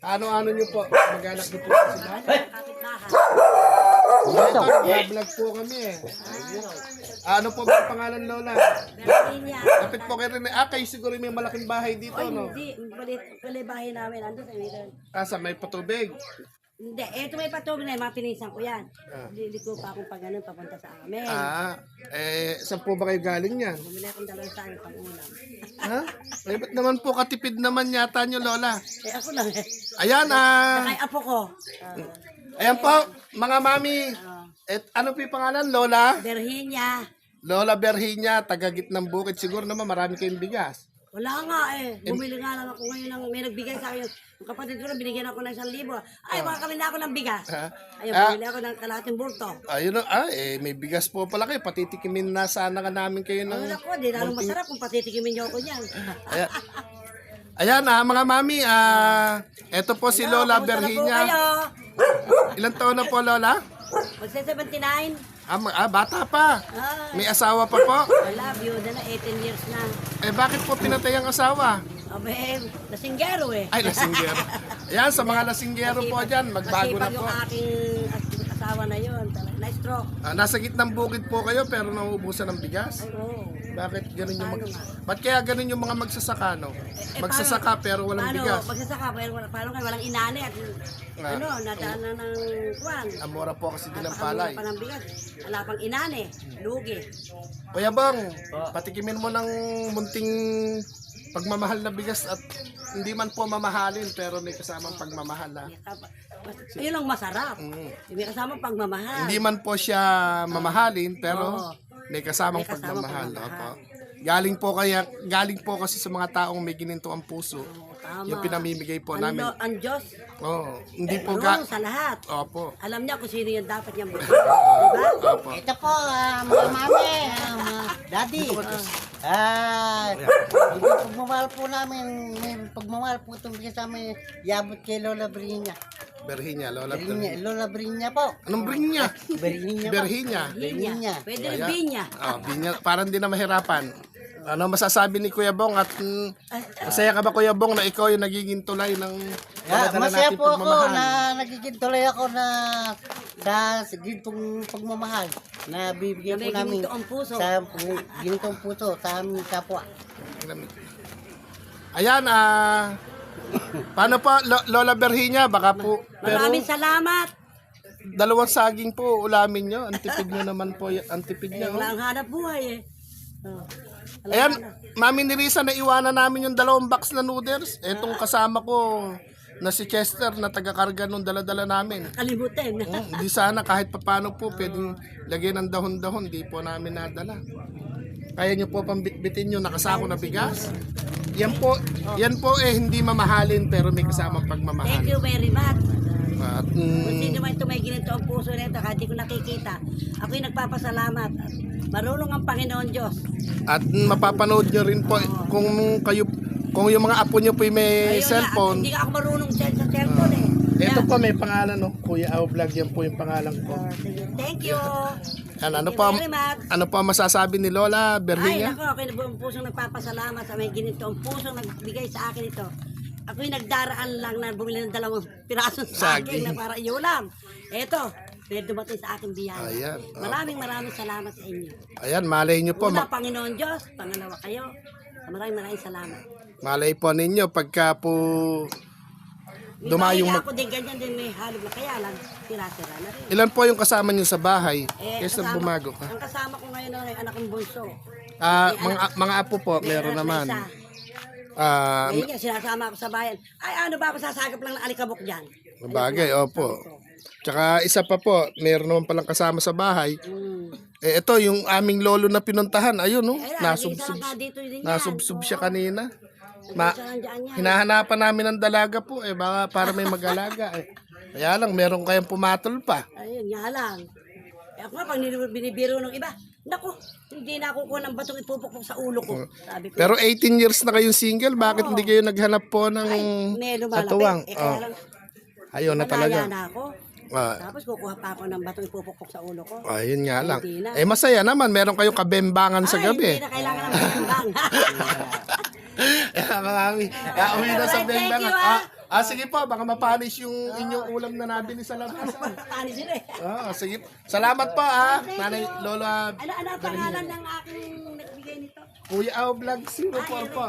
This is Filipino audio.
Ano-ano nyo po? Mag-anak nyo po sila? Vlog po kami eh. Ano po ba ang pangalan, Lola? Kapit po kayo rin. Kayo siguro may malaking bahay dito, no? Hindi, palit bahay namin. Ando sa meron. Sa may patubig. Hindi, eto may patubig na yung mga pinisan ko yan. Liliko pa akong pag ganun papunta sa amin. Saan po ba kayo galing yan? Bumili akong dalawang saan pang ulam. Ha? Ay, ba't naman po katipid naman yata nyo, Lola? Ako lang eh. Ayan, Kay apo ko. ayan po, mga mami. Ano po yung pangalan, Lola? Virginia. Lola Berhinya, taga Gitnang Bukid. Siguro naman marami kayong bigas. Wala nga eh. Bumili nga lang ako ngayon ng may nagbigay sa akin. Yung kapatid ko na binigyan ako ng 1,000. Ay, makakabili na ako ng bigas. Ayun, bumili ako ng kalahating bulto. Ayun, may bigas po pala kayo. Patitikimin na sana ka namin kayo ng... Ayun ako, di lalong masarap kung patitikimin niyo ako niyan. Ayan, mga mami. Eto po si Lola Berhinya. Ilan taon na po, Lola? Magsa-79. Bata pa. May asawa pa po? Wala, byuda na, 18 years na. Bakit po pinatay ang asawa? Lasinggero eh. Ay, lasinggero. Ayan, sa mga lasinggero po dyan, magbago na po. Yung aking asawa na yun, na-stroke. Nasa Gitnang Bukid po kayo, pero nauubusan ng bigas? Oo. Bakit ganun yung Ba't kaya ganun yung mga magsasaka, no? Magsasaka pero walang bigas. Magsasaka pero paano kayo walang inani at nadaan na ng kwan. Amora po kasi din ang palay. Panang bigas. Wala pang inani, lugi. Kuya Bang, patikimin mo ng munting pagmamahal na bigas at hindi man po mamahalin pero may kasamang pagmamahal. Yun ang masarap. May kasamang pagmamahal. Hindi man po siya mamahalin pero may kasamang pagmamahal. Galing po kasi sa mga taong may gininto ang puso. Yung pinamimigay po namin. Ang Diyos. Hindi po sa lahat. Opo. Alam niya kung sino yung dapat niyang bigyan. Diba? Opo. Ito po, mga mami, daddy. Yung pagmamahal po namin, may pagmamahal po itong bigyan sa amin, yabot kay Lola Brinya. Berhinya, Lola Lola Brinya po. Anong Brinya? Brinya po. Berhinya. Binya. Pwede rin binya. Binya. Parang di na mahirapan. Ano masasabi ni Kuya Bong at masaya ka ba, Kuya Bong, na ikaw yung nagiging tulay ng masaya po ako na nagiging tuloy ako na sa gintong pagmamahal na bibigyan po namin sa gintong puso sa aming kapwa. Ayan, paano pa, Lola Berhinya, baka po, pero Maraming salamat. dalawang saging po ulamin nyo, antipid nyo naman po, antipid nyo. Wala ang hanap buhay eh. Ayan, Mami ni Risa, naiwanan namin yung 2 box na noodles. Etong kasama ko na si Chester na taga-karga nung dala-dala namin. Kalimutin. Hindi sana kahit papano po pwedeng lagyan ng dahon-dahon, di po namin nadala. Kaya nyo po pambitbitin yung nakasako na bigas. Yan po hindi mamahalin pero may kasamang pagmamahal. Thank you very much. At, Kung sino man ito may ginito ang puso nito, kahit di ko nakikita, ako'y nagpapasalamat. Marunong ang Panginoon Diyos. at mapapanood nyo rin po kung yung mga apo nyo po may cellphone. Hindi ako marunong sa cellphone eh. Ito po may pangalan, no? Kuya Au Vlog, yan po yung pangalan ko. Thank you. Ano po ang masasabi ni Lola Ay, Berhinya? nako, ako'y buong pusong nagpapasalamat sa may ginito ang pusong nagbigay sa akin ito. Ako'y nagdaraan lang na bumili ng 2 pirasong saging na para iulam. Eto, pwede dumating sa aking biyaya. Ayan. Maraming salamat sa inyo. Ayan, malay nyo po. Una, Panginoon Diyos, pangalawa kayo. Maraming salamat. Malay po ninyo pagka po dumayong Ako din ganyan din may halog na kaya lang tira-tira na rin. Ilan po yung kasama nyo sa bahay? Kesa bumago ka. Ang kasama ko ngayon ay anak kong bunso. Mga apo po, meron naman. Ngayon nga, sinasama ako sa bayan. Ay, ano ba ako sasagap lang ng alikabok dyan? Bagay, opo. Tsaka isa pa po, meron naman palang kasama sa bahay. Ito, yung aming lolo na pinuntahan, ayun, no? Nasubsub siya kanina. Hinahanapan namin ng dalaga po, baka para may mag-alaga. Kaya lang, meron kayang pumatol pa. Ayun, nga lang. Ako nga, pag binibiro ng iba, naku, hindi na ako kuha ng batong ipupukpok sa ulo ko. Sabi ko, Pero 18 years na kayong single, bakit hindi kayo naghanap po ng may katuwang? lumalapit. Kaya lang, Ayun na talaga. malaya na ako. Tapos kukuha pa ako ng batong ipupukpok sa ulo ko. Ayun nga lang. Hindi na. Eh masaya naman, meron kayong kabembangan sa Ay, gabi. hindi na kailangan ng bambang. Marami. Uwi na sa Alright, thank bembangan. you, Sige po, baka mapanish yung inyong ulam na nabili sa labasan. Paano sila eh? Sige. Salamat po Nanay Lola. Ano ang pangalan ng aking nagbigay nito? Kuya Vlog 04 po.